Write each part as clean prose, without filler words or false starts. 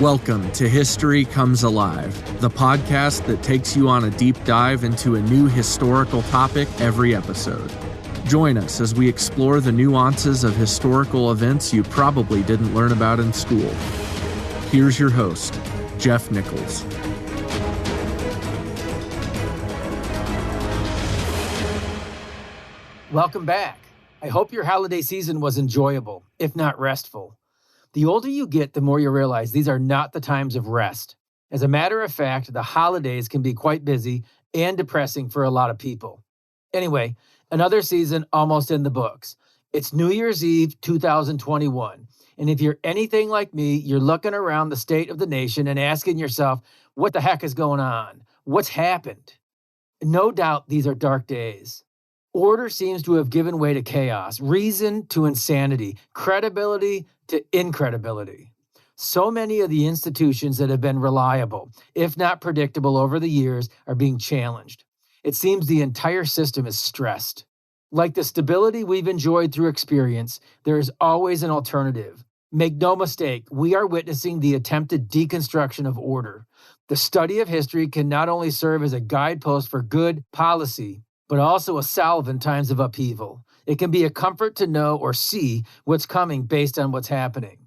Welcome to History Comes Alive, the podcast that takes you on a deep dive into a new historical topic every episode. Join us as we explore the nuances of historical events you probably didn't learn about in school. Here's your host, Jeff Nichols. Welcome back. I hope your holiday season was enjoyable, if not restful. The older you get, the more you realize these are not the times of rest. As a matter of fact, the holidays can be quite busy and depressing for a lot of people. Anyway, another season almost in the books. It's New Year's Eve 2021. And if you're anything like me, you're looking around the state of the nation and asking yourself, what the heck is going on? What's happened? No doubt these are dark days. Order seems to have given way to chaos, reason to insanity, credibility to incredibility. So many of the institutions that have been reliable, if not predictable over the years, are being challenged. It seems the entire system is stressed. Like the stability we've enjoyed through experience, there is always an alternative. Make no mistake, we are witnessing the attempted deconstruction of order. The study of history can not only serve as a guidepost for good policy, but also a salve in times of upheaval. It can be a comfort to know or see what's coming based on what's happening.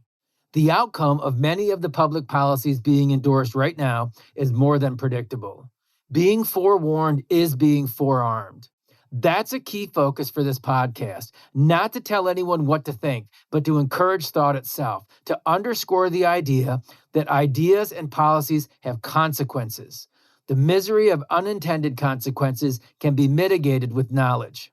The outcome of many of the public policies being endorsed right now is more than predictable. Being forewarned is being forearmed. That's a key focus for this podcast, not to tell anyone what to think, but to encourage thought itself, to underscore the idea that ideas and policies have consequences. The misery of unintended consequences can be mitigated with knowledge.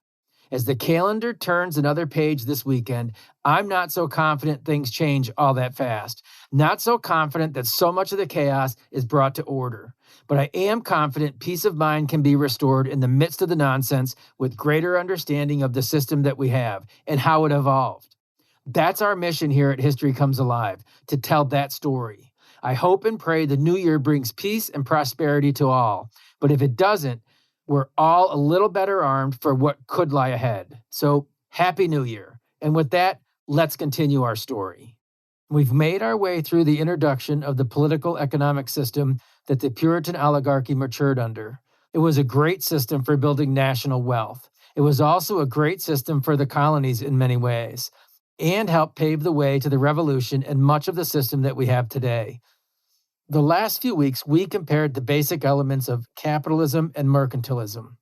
As the calendar turns another page this weekend, I'm not so confident things change all that fast. Not so confident that so much of the chaos is brought to order. But I am confident peace of mind can be restored in the midst of the nonsense with greater understanding of the system that we have and how it evolved. That's our mission here at History Comes Alive, to tell that story. I hope and pray the new year brings peace and prosperity to all. But if it doesn't, we're all a little better armed for what could lie ahead. So, Happy New Year. And with that, let's continue our story. We've made our way through the introduction of the political economic system that the Puritan oligarchy matured under. It was a great system for building national wealth. It was also a great system for the colonies in many ways, and helped pave the way to the revolution and much of the system that we have today. The last few weeks, we compared the basic elements of capitalism and mercantilism.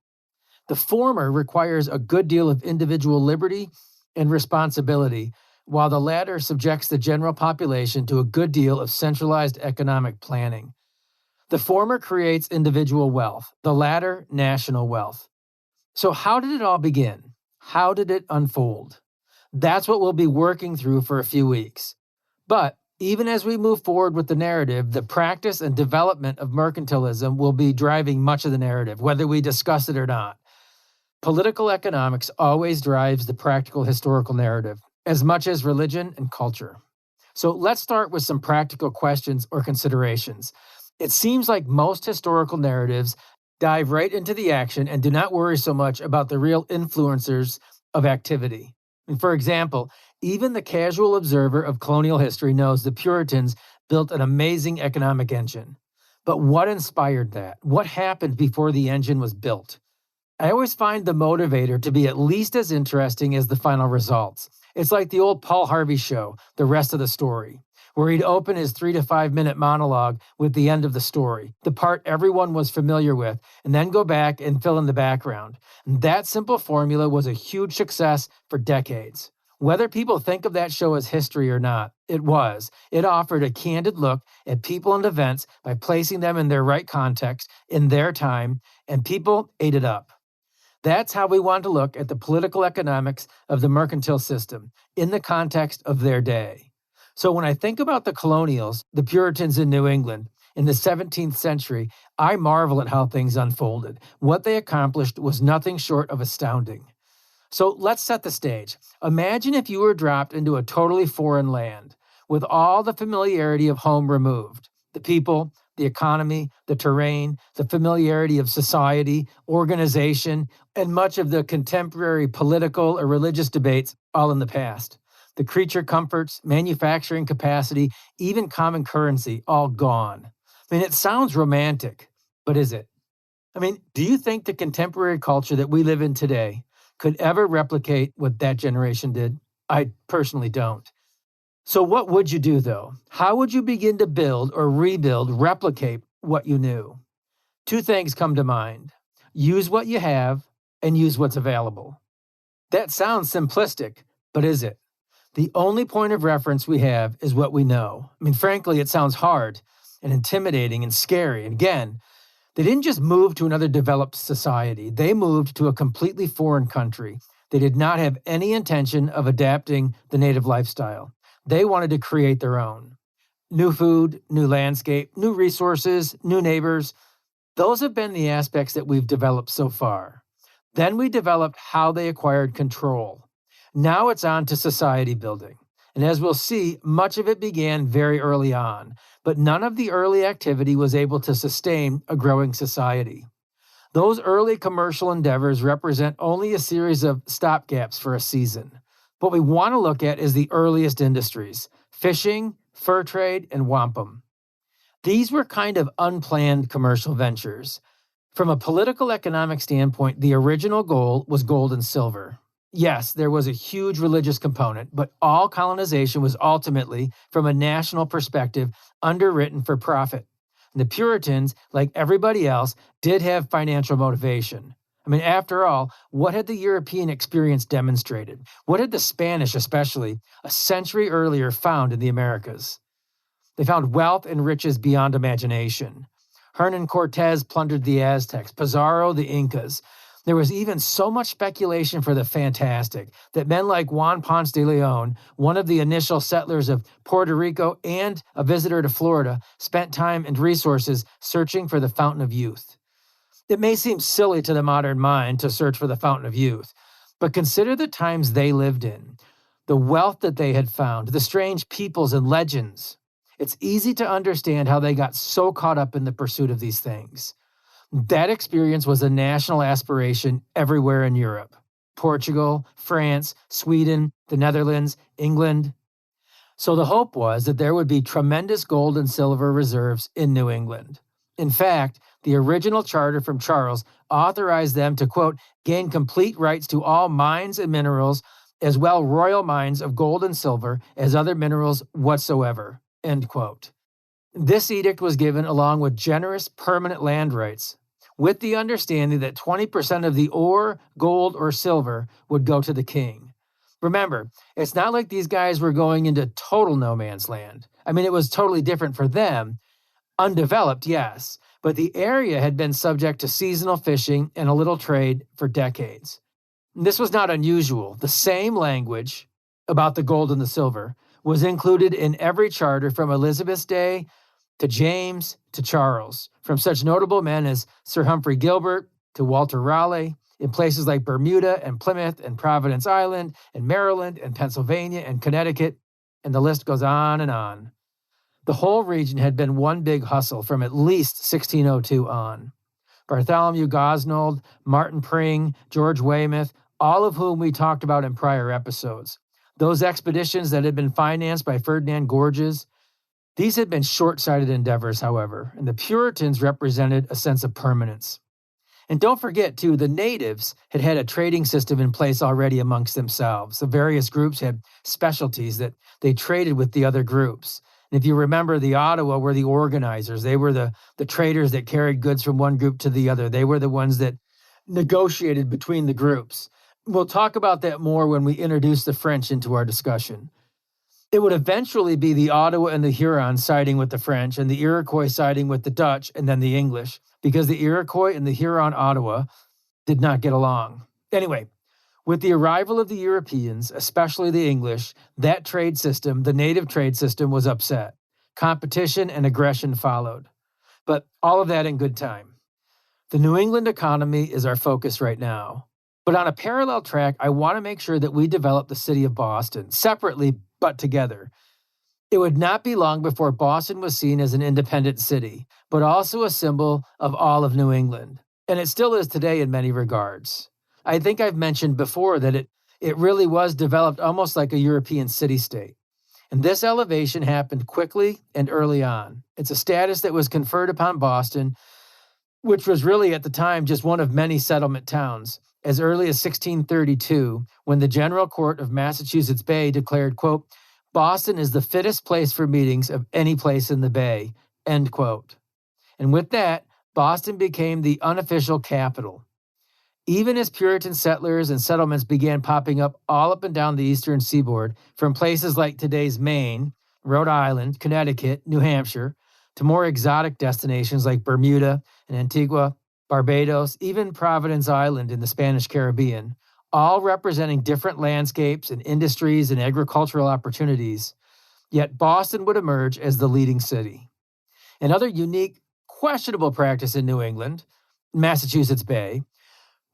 The former requires a good deal of individual liberty and responsibility, while the latter subjects the general population to a good deal of centralized economic planning. The former creates individual wealth, the latter national wealth. So how did it all begin? How did it unfold? That's what we'll be working through for a few weeks. But even as we move forward with the narrative, the practice and development of mercantilism will be driving much of the narrative, whether we discuss it or not. Political economics always drives the practical historical narrative, as much as religion and culture. So let's start with some practical questions or considerations. It seems like most historical narratives dive right into the action and do not worry so much about the real influencers of activity. And for example, even the casual observer of colonial history knows the Puritans built an amazing economic engine. But what inspired that? What happened before the engine was built? I always find the motivator to be at least as interesting as the final results. It's like the old Paul Harvey show, The Rest of the Story, where he'd open his 3 to 5 minute monologue with the end of the story, the part everyone was familiar with, and then go back and fill in the background. And that simple formula was a huge success for decades. Whether people think of that show as history or not, it was. It offered a candid look at people and events by placing them in their right context, in their time, and people ate it up. That's how we want to look at the political economics of the mercantile system, in the context of their day. So when I think about the colonials, the Puritans in New England, in the 17th century, I marvel at how things unfolded. What they accomplished was nothing short of astounding. So let's set the stage. Imagine if you were dropped into a totally foreign land, with all the familiarity of home removed. The people, the economy, the terrain, the familiarity of society, organization, and much of the contemporary political or religious debates all in the past. The creature comforts, manufacturing capacity, even common currency, all gone. I mean, it sounds romantic, but is it? I mean, do you think the contemporary culture that we live in today could ever replicate what that generation did? I personally don't. So what would you do though? How would you begin to build or rebuild, replicate what you knew? Two things come to mind. Use what you have and use what's available. That sounds simplistic, but is it? The only point of reference we have is what we know. I mean, frankly, it sounds hard and intimidating and scary. And again, they didn't just move to another developed society. They moved to a completely foreign country. They did not have any intention of adapting the native lifestyle. They wanted to create their own. New food, new landscape, new resources, new neighbors. Those have been the aspects that we've developed so far. Then we developed how they acquired control. Now it's on to society building. And as we'll see, much of it began very early on, but none of the early activity was able to sustain a growing society. Those early commercial endeavors represent only a series of stopgaps for a season. What we want to look at is the earliest industries: fishing, fur trade, and wampum. These were kind of unplanned commercial ventures. From a political economic standpoint, the original goal was gold and silver. Yes, there was a huge religious component, but all colonization was ultimately, from a national perspective, underwritten for profit. And the Puritans, like everybody else, did have financial motivation. I mean, after all, what had the European experience demonstrated? What had the Spanish, especially, a century earlier found in the Americas? They found wealth and riches beyond imagination. Hernan Cortez plundered the Aztecs, Pizarro the Incas. There was even so much speculation for the fantastic that men like Juan Ponce de Leon, one of the initial settlers of Puerto Rico and a visitor to Florida, spent time and resources searching for the fountain of youth. It may seem silly to the modern mind to search for the fountain of youth, but consider the times they lived in, the wealth that they had found, the strange peoples and legends. It's easy to understand how they got so caught up in the pursuit of these things. That experience was a national aspiration everywhere in Europe: Portugal, France, Sweden, the Netherlands, England. So the hope was that there would be tremendous gold and silver reserves in New England. In fact, the original charter from Charles authorized them to, quote, gain complete rights to all mines and minerals, as well royal mines of gold and silver as other minerals whatsoever, end quote. This edict was given along with generous permanent land rights, with the understanding that 20% of the ore, gold, or silver would go to the king. Remember, it's not like these guys were going into total no man's land. I mean, it was totally different for them. Undeveloped, yes, but the area had been subject to seasonal fishing and a little trade for decades. This was not unusual. The same language about the gold and the silver was included in every charter from Elizabeth's day to James to Charles, from such notable men as Sir Humphrey Gilbert to Walter Raleigh, in places like Bermuda and Plymouth and Providence Island and Maryland and Pennsylvania and Connecticut, and the list goes on and on. The whole region had been one big hustle from at least 1602 on. Bartholomew Gosnold, Martin Pring, George Weymouth, all of whom we talked about in prior episodes. Those expeditions that had been financed by Ferdinand Gorges, these had been short-sighted endeavors, however, and the Puritans represented a sense of permanence. And don't forget, too, the natives had had a trading system in place already amongst themselves. The various groups had specialties that they traded with the other groups. And if you remember, the Ottawa were the organizers. They were the traders that carried goods from one group to the other. They were the ones that negotiated between the groups. We'll talk about that more when we introduce the French into our discussion. It would eventually be the Ottawa and the Hurons siding with the French and the Iroquois siding with the Dutch and then the English, because the Iroquois and the Huron-Ottawa did not get along. Anyway, with the arrival of the Europeans, especially the English, that trade system, the native trade system, was upset. Competition and aggression followed. But all of that in good time. The New England economy is our focus right now. But on a parallel track, I want to make sure that we develop the city of Boston, separately but together. It would not be long before Boston was seen as an independent city, but also a symbol of all of New England. And it still is today in many regards. I think I've mentioned before that It really was developed almost like a European city-state. And this elevation happened quickly and early on. It's a status that was conferred upon Boston, which was really at the time just one of many settlement towns, as early as 1632, when the General Court of Massachusetts Bay declared, quote, "Boston is the fittest place for meetings of any place in the Bay," end quote. And with that, Boston became the unofficial capital. Even as Puritan settlers and settlements began popping up and down the eastern seaboard, from places like today's Maine, Rhode Island, Connecticut, New Hampshire, to more exotic destinations like Bermuda and Antigua, Barbados, even Providence Island in the Spanish Caribbean, all representing different landscapes and industries and agricultural opportunities, yet Boston would emerge as the leading city. Another unique, questionable practice in New England, Massachusetts Bay,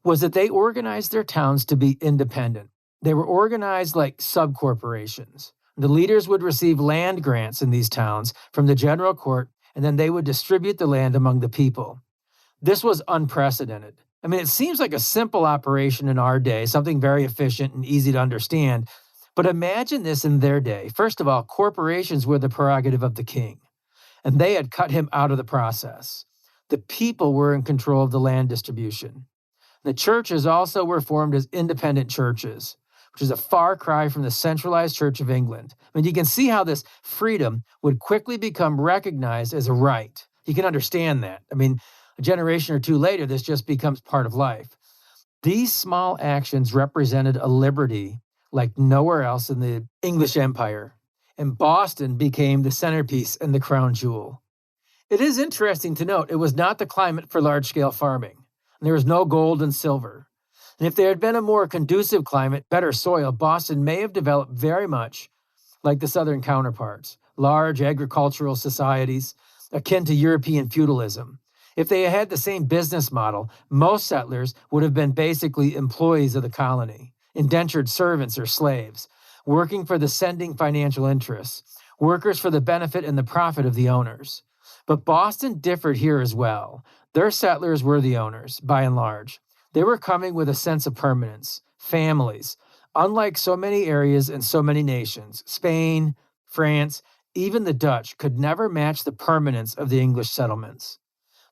was that they organized their towns to be independent. They were organized like subcorporations. The leaders would receive land grants in these towns from the general court, and then they would distribute the land among the people. This was unprecedented. I mean, it seems like a simple operation in our day, something very efficient and easy to understand. But imagine this in their day. First of all, corporations were the prerogative of the king, and they had cut him out of the process. The people were in control of the land distribution. The churches also were formed as independent churches, which is a far cry from the centralized Church of England. I mean, you can see how this freedom would quickly become recognized as a right. You can understand that. I mean, a generation or two later, this just becomes part of life. These small actions represented a liberty like nowhere else in the English Empire, and Boston became the centerpiece and the crown jewel. It is interesting to note it was not the climate for large-scale farming. There was no gold and silver. And if there had been a more conducive climate, better soil, Boston may have developed very much like the southern counterparts, large agricultural societies akin to European feudalism. If they had the same business model, most settlers would have been basically employees of the colony, indentured servants or slaves, working for the sending financial interests, workers for the benefit and the profit of the owners. But Boston differed here as well. Their settlers were the owners, by and large. They were coming with a sense of permanence, families. Unlike so many areas and so many nations, Spain, France, even the Dutch could never match the permanence of the English settlements.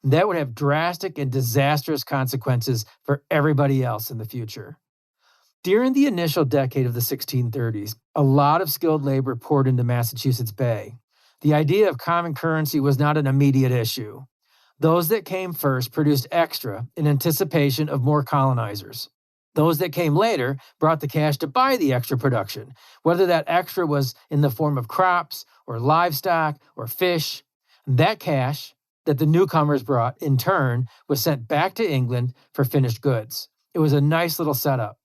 That would have drastic and disastrous consequences for everybody else in the future. During the initial decade of the 1630s, a lot of skilled labor poured into Massachusetts Bay. The idea of common currency was not an immediate issue. Those that came first produced extra in anticipation of more colonizers. Those that came later brought the cash to buy the extra production, whether that extra was in the form of crops or livestock or fish. That cash that the newcomers brought, in turn, was sent back to England for finished goods. It was a nice little setup,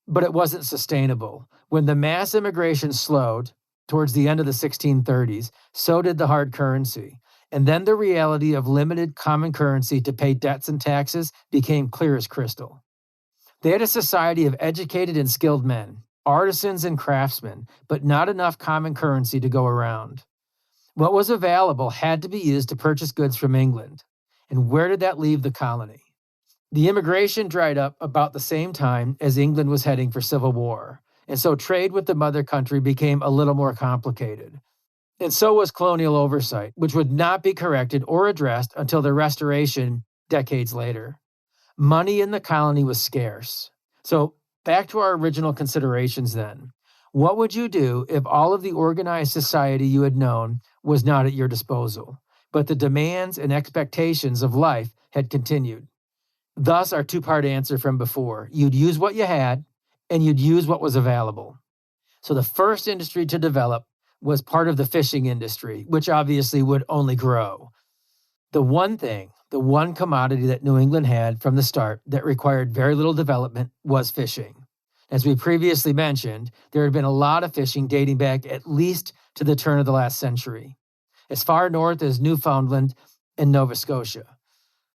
but it wasn't sustainable. When the mass immigration slowed towards the end of the 1630s, so did the hard currency. And then the reality of limited common currency to pay debts and taxes became clear as crystal. They had a society of educated and skilled men, artisans and craftsmen, but not enough common currency to go around. What was available had to be used to purchase goods from England. And where did that leave the colony? The immigration dried up about the same time as England was heading for civil war, and so trade with the mother country became a little more complicated. And so was colonial oversight, which would not be corrected or addressed until the Restoration decades later. Money in the colony was scarce. So back to our original considerations then. What would you do if all of the organized society you had known was not at your disposal, but the demands and expectations of life had continued? Thus, our two-part answer from before. You'd use what you had, and you'd use what was available. So the first industry to develop was part of the fishing industry, which obviously would only grow. The one commodity that New England had from the start that required very little development was fishing. As we previously mentioned, there had been a lot of fishing dating back at least to the turn of the last century, as far north as Newfoundland and Nova Scotia.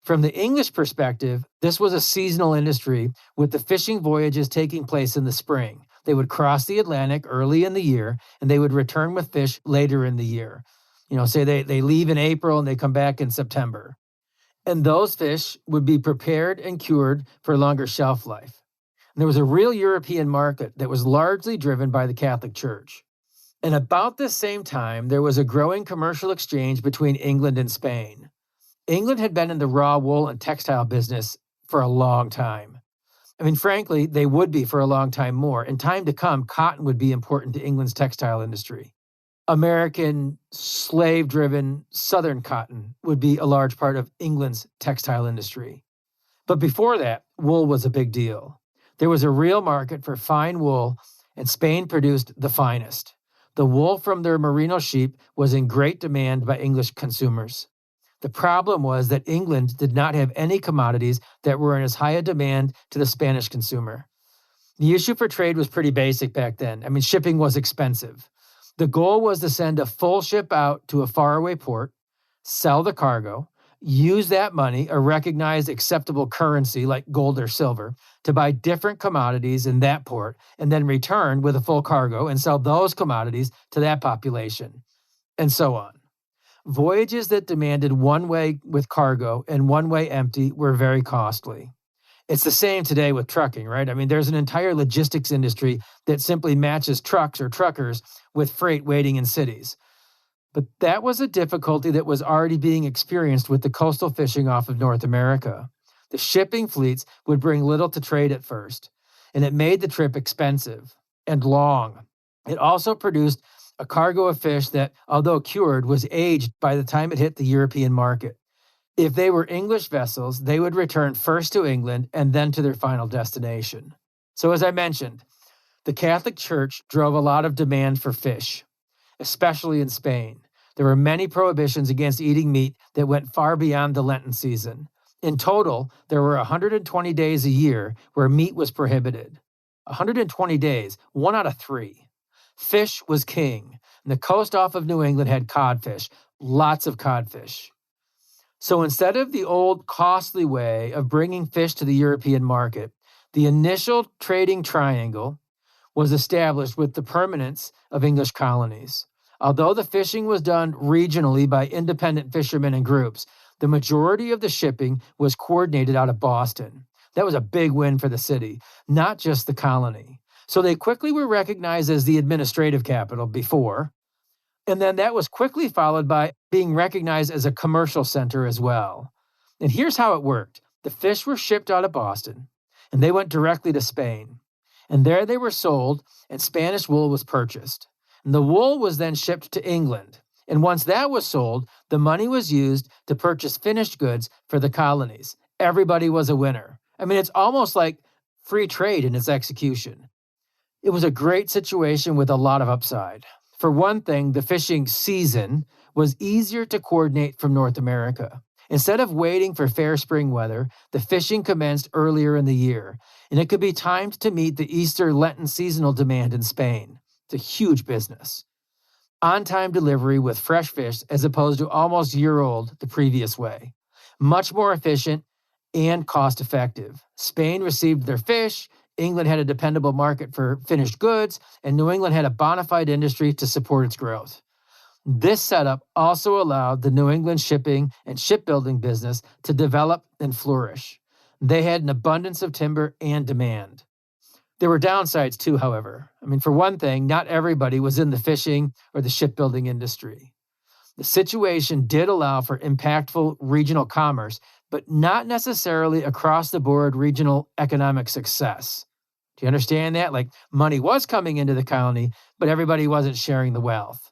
From the English perspective, this was a seasonal industry with the fishing voyages taking place in the spring. They would cross the Atlantic early in the year, and they would return with fish later in the year. Say they leave in April and they come back in September. And those fish would be prepared and cured for longer shelf life. And there was a real European market that was largely driven by the Catholic Church. And about this same time, there was a growing commercial exchange between England and Spain. England had been in the raw wool and textile business for a long time. I mean, frankly, they would be for a long time more. In time to come, cotton would be important to England's textile industry. American slave-driven Southern cotton would be a large part of England's textile industry. But before that, wool was a big deal. There was a real market for fine wool, and Spain produced the finest. The wool from their merino sheep was in great demand by English consumers. The problem was that England did not have any commodities that were in as high a demand to the Spanish consumer. The issue for trade was pretty basic back then. I mean, shipping was expensive. The goal was to send a full ship out to a faraway port, sell the cargo, use that money, a recognized acceptable currency like gold or silver, to buy different commodities in that port, and then return with a full cargo and sell those commodities to that population, and so on. Voyages that demanded one way with cargo and one way empty were very costly. It's the same today with trucking, right? I mean, there's an entire logistics industry that simply matches trucks or truckers with freight waiting in cities. But that was a difficulty that was already being experienced with the coastal fishing off of North America. The shipping fleets would bring little to trade at first, and it made the trip expensive and long. It also produced a cargo of fish that, although cured, was aged by the time it hit the European market. If they were English vessels, they would return first to England and then to their final destination. So as I mentioned, the Catholic Church drove a lot of demand for fish, especially in Spain. There were many prohibitions against eating meat that went far beyond the Lenten season. In total, there were 120 days a year where meat was prohibited. 120 days, 1 out of 3. Fish was king, and the coast off of New England had codfish, lots of codfish. So instead of the old costly way of bringing fish to the European market, the initial trading triangle was established with the permanence of English colonies. Although the fishing was done regionally by independent fishermen and groups, the majority of the shipping was coordinated out of Boston. That was a big win for the city, not just the colony. So they quickly were recognized as the administrative capital before, and then that was quickly followed by being recognized as a commercial center as well. And here's how it worked. The fish were shipped out of Boston, and they went directly to Spain. And there they were sold, and Spanish wool was purchased. And the wool was then shipped to England. And once that was sold, the money was used to purchase finished goods for the colonies. Everybody was a winner. I mean, it's almost like free trade in its execution. It was a great situation with a lot of upside. For one thing, the fishing season was easier to coordinate from North America. Instead of waiting for fair spring weather, the fishing commenced earlier in the year, and it could be timed to meet the Easter Lenten seasonal demand in Spain. It's a huge business. On-time delivery with fresh fish as opposed to almost year-old the previous way. Much more efficient and cost-effective. Spain received their fish, England had a dependable market for finished goods, and New England had a bona fide industry to support its growth. This setup also allowed the New England shipping and shipbuilding business to develop and flourish. They had an abundance of timber and demand. There were downsides too, however. I mean, for one thing, not everybody was in the fishing or the shipbuilding industry. The situation did allow for impactful regional commerce, but not necessarily across-the-board regional economic success. Do you understand that? Like, money was coming into the colony, but everybody wasn't sharing the wealth.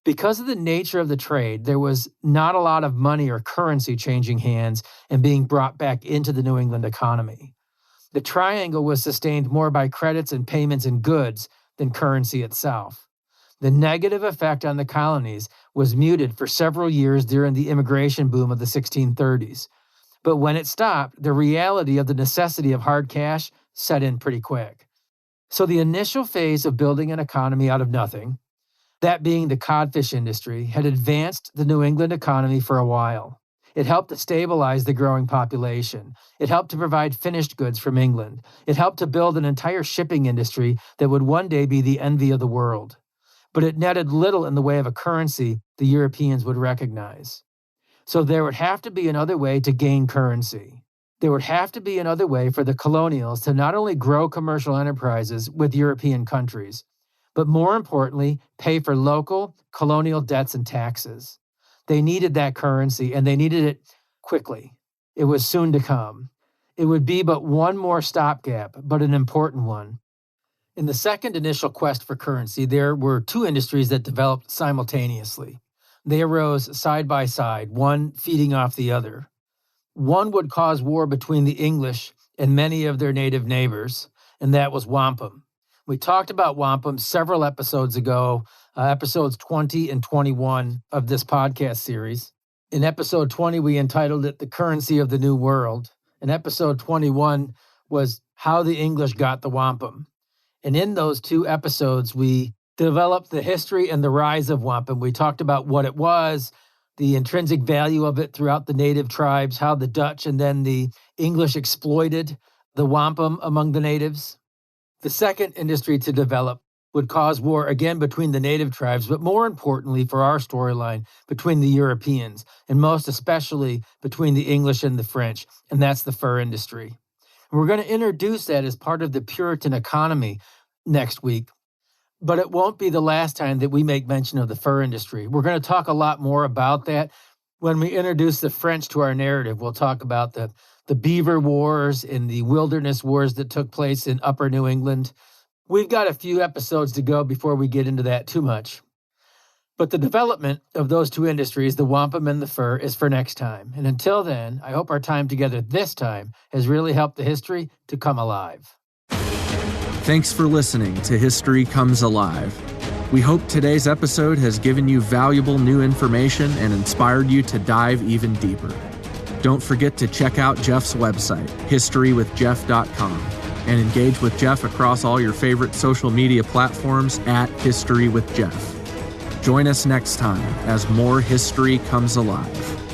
Because of the nature of the trade, there was not a lot of money or currency changing hands and being brought back into the New England economy. The triangle was sustained more by credits and payments in goods than currency itself. The negative effect on the colonies was muted for several years during the immigration boom of the 1630s. But when it stopped, the reality of the necessity of hard cash set in pretty quick. So the initial phase of building an economy out of nothing, that being the codfish industry, had advanced the New England economy for a while. It helped to stabilize the growing population. It helped to provide finished goods from England. It helped to build an entire shipping industry that would one day be the envy of the world. But it netted little in the way of a currency the Europeans would recognize. So there would have to be another way to gain currency. There would have to be another way for the colonials to not only grow commercial enterprises with European countries, but more importantly, pay for local colonial debts and taxes. They needed that currency, and they needed it quickly. It was soon to come. It would be but one more stopgap, but an important one. In the second initial quest for currency, there were two industries that developed simultaneously. They arose side by side, one feeding off the other. One would cause war between the English and many of their native neighbors, and that was wampum. We talked about wampum several episodes ago, episodes 20 and 21 of this podcast series. In episode 20, we entitled it The Currency of the New World. And episode 21 was How the English Got the Wampum. And in those two episodes, we developed the history and the rise of wampum. We talked about what it was, the intrinsic value of it throughout the native tribes, how the Dutch and then the English exploited the wampum among the natives. The second industry to develop would cause war again between the native tribes, but more importantly for our storyline, between the Europeans, and most especially between the English and the French, and that's the fur industry. And we're going to introduce that as part of the Puritan economy next week, but it won't be the last time that we make mention of the fur industry. We're going to talk a lot more about that when we introduce the French to our narrative. We'll talk about the Beaver Wars and the Wilderness Wars that took place in Upper New England. We've got a few episodes to go before we get into that too much. But the development of those two industries, the wampum and the fur, is for next time. And until then, I hope our time together this time has really helped the history to come alive. Thanks for listening to History Comes Alive. We hope today's episode has given you valuable new information and inspired you to dive even deeper. Don't forget to check out Jeff's website, historywithjeff.com, and engage with Jeff across all your favorite social media platforms at History with Jeff. Join us next time as more history comes alive.